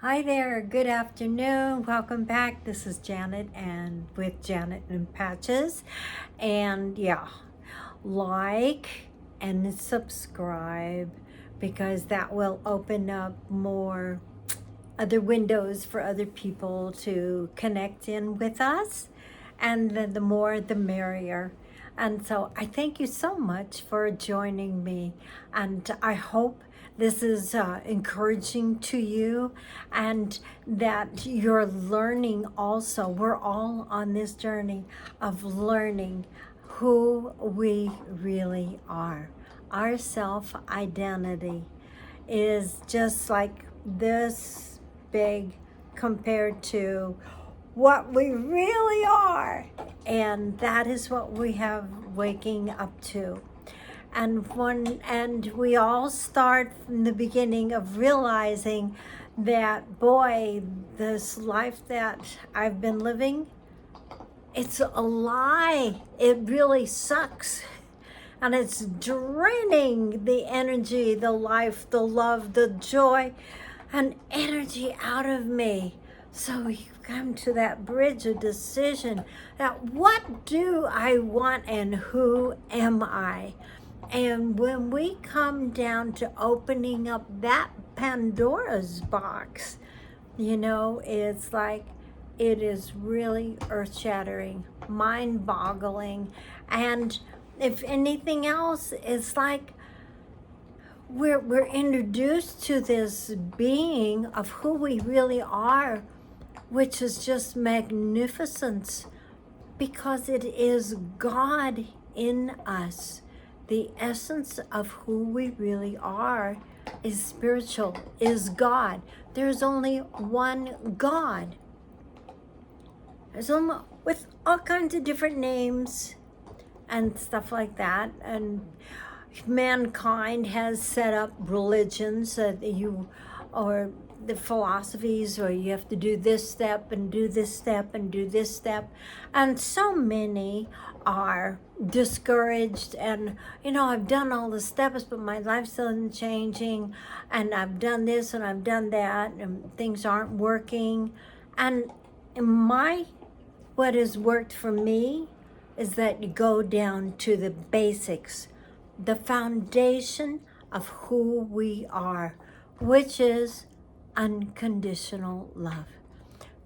Hi there, good afternoon. Welcome back. This is Janet and with Janet and Patches. And yeah, like and subscribe because that will open up more other windows for other people to connect in with us. And the more, the merrier. And so I thank you so much for joining me. And I hope this is encouraging to you and that you're learning also. We're all on this journey of learning who we really are. Our self identity is just like this big compared to what we really are. And that is what we have waking up to. And we all start from the beginning of realizing that, boy, this life that I've been living, it's a lie. It really sucks. And it's draining the energy, the life, the love, the joy, and energy out of me. So you come to that bridge of decision that what do I want and who am I? And when we come down to opening up that Pandora's box, it's like it is really earth-shattering, mind-boggling, and if anything else, it's like we're introduced to this being of who we really are, which is just magnificence because it is God in us. The essence of who we really are is spiritual, is God. There's only one God. There's only, with all kinds of different names and stuff like that. And mankind has set up religions that or the philosophies, or you have to do this step and do this step and do this step. And so many are discouraged and, I've done all the steps, but my life's isn't changing. And I've done this and I've done that and things aren't working. And what has worked for me is that you go down to the basics, the foundation of who we are, which is unconditional love.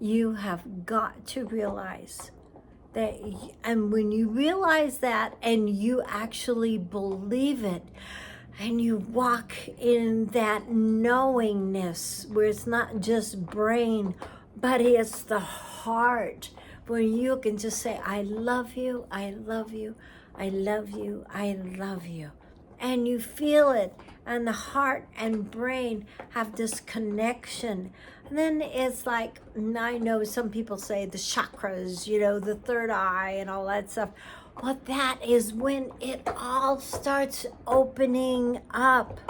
You have got to realize that, and when you realize that and you actually believe it, and you walk in that knowingness where it's not just brain, but it's the heart, where you can just say, I love you, I love you, I love you, I love you. And you feel it, and the heart and brain have this connection. And then it's like, I know some people say the chakras, the third eye and all that stuff. Well, that is when it all starts opening up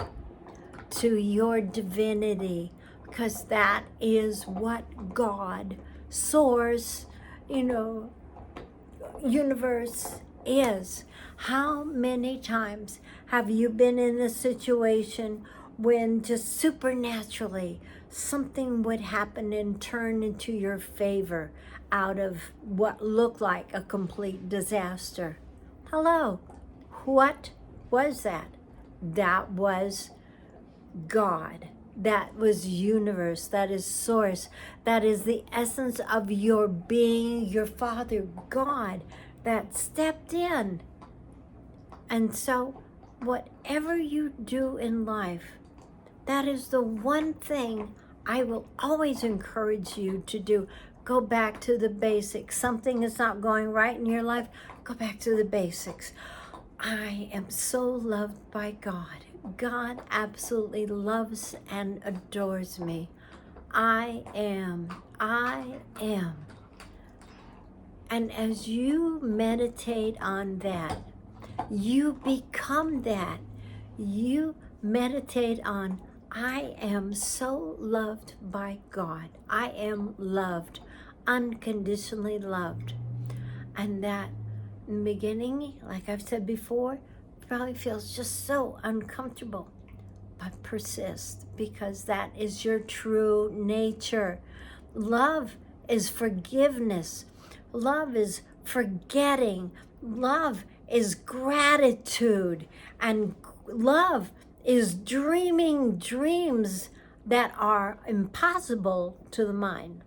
to your divinity, because that is what God, source, universe is. How many times have you been in a situation when just supernaturally something would happen and turn into your favor out of what looked like a complete disaster? Hello, what was that? That was God. That was universe. That is source. That is the essence of your being, your Father, God, that stepped in. And so, whatever you do in life, that is the one thing I will always encourage you to do. Go back to the basics. Something is not going right in your life, go back to the basics. I am so loved by God. God absolutely loves and adores me. I am. And as you meditate on that, you become that. You meditate on, I am so loved by God. I am loved, unconditionally loved. And that in the beginning, like I've said before, probably feels just so uncomfortable. but persist, because that is your true nature. Love is forgiveness. Love is forgetting. Love is gratitude. And love is dreaming dreams that are impossible to the mind.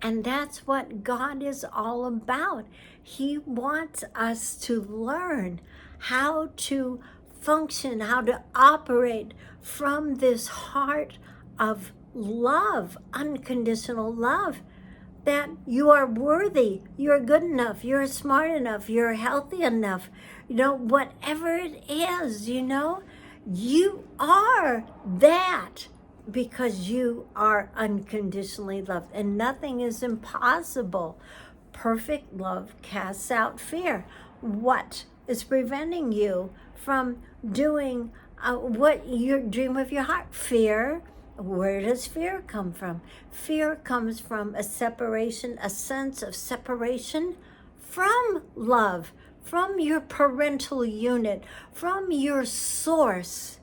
And that's what God is all about. He wants us to learn how to function, how to operate from this heart of love, unconditional love, that you are worthy, you're good enough, you're smart enough, you're healthy enough, whatever it is, you are that, because you are unconditionally loved, and nothing is impossible. Perfect love casts out fear. What is preventing you from doing what your dream of your heart? Fear. Where does fear come from? Fear comes from a separation, a sense of separation from love, from your parental unit, from your source,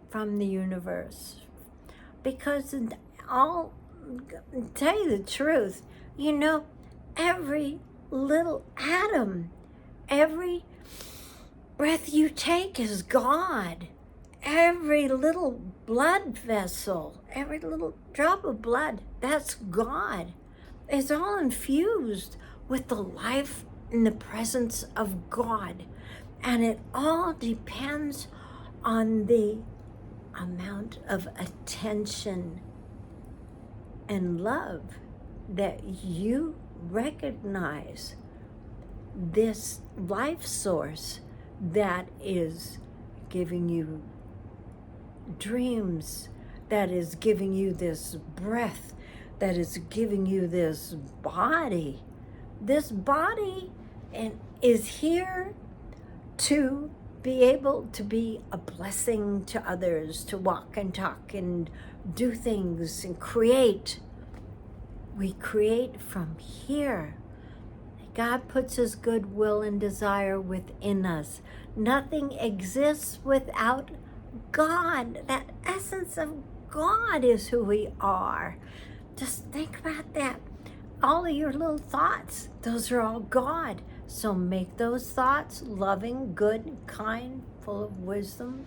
from the universe. Because I'll tell you the truth, every little atom, every breath you take is God. Every little blood vessel, every little drop of blood, that's God. It's all infused with the life and the presence of God. And it all depends on the amount of attention and love that you recognize this life source that is giving you dreams, that is giving you this breath, that is giving you this body. This body is here to be able to be a blessing to others, to walk and talk and do things and create. We create from here. God puts his goodwill and desire within us. Nothing exists without God. That essence of God is who we are. Just think about that. All of your little thoughts, those are all God. So make those thoughts loving, good, kind, full of wisdom,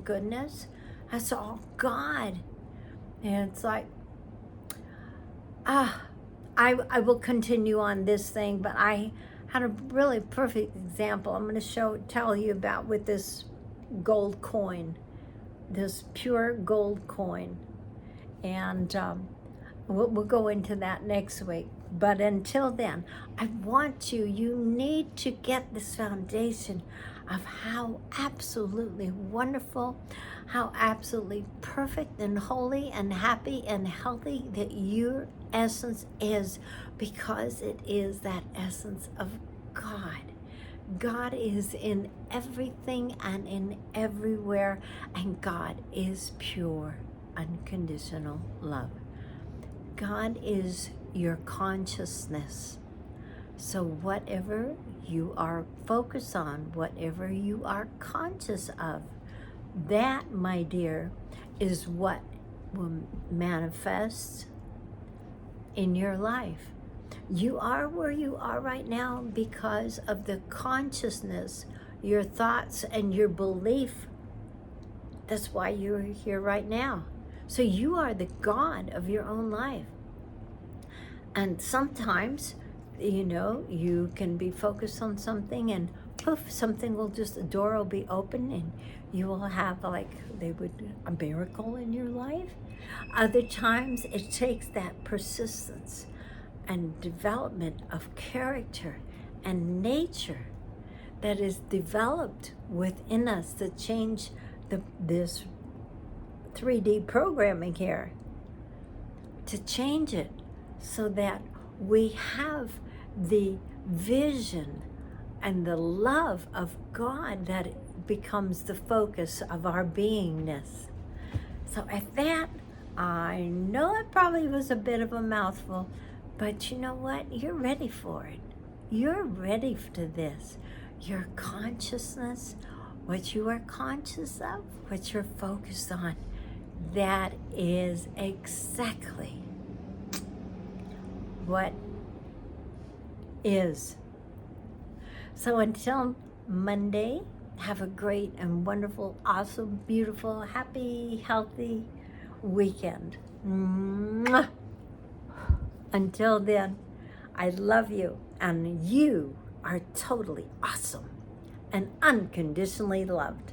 goodness. That's all God. And it's like, I will continue on this thing, but I had a really perfect example I'm going to tell you about with this gold coin, this pure gold coin. And we'll go into that next week. But until then, you need to get this foundation of how absolutely wonderful, how absolutely perfect and holy and happy and healthy that your essence is, because it is that essence of God. God is in everything and in everywhere, and God is pure, unconditional love. God is your consciousness. So whatever you are focused on, whatever you are conscious of, that, my dear, is what will manifest in your life. You are where you are right now because of the consciousness, your thoughts, and your belief. That's why you're here right now. So you are the God of your own life. And sometimes, you can be focused on something and poof, a door will be open and you will have a miracle in your life. Other times it takes that persistence and development of character and nature that is developed within us to change this 3D programming here, to change it so that we have the vision and the love of God that becomes the focus of our beingness. So at that, I know it probably was a bit of a mouthful, but you know what? You're ready for it. You're ready for this. Your consciousness, what you are conscious of, what you're focused on, that is exactly what is. So until Monday, have a great and wonderful, awesome, beautiful, happy, healthy weekend. Mwah. Until then, I love you, and you are totally awesome and unconditionally loved.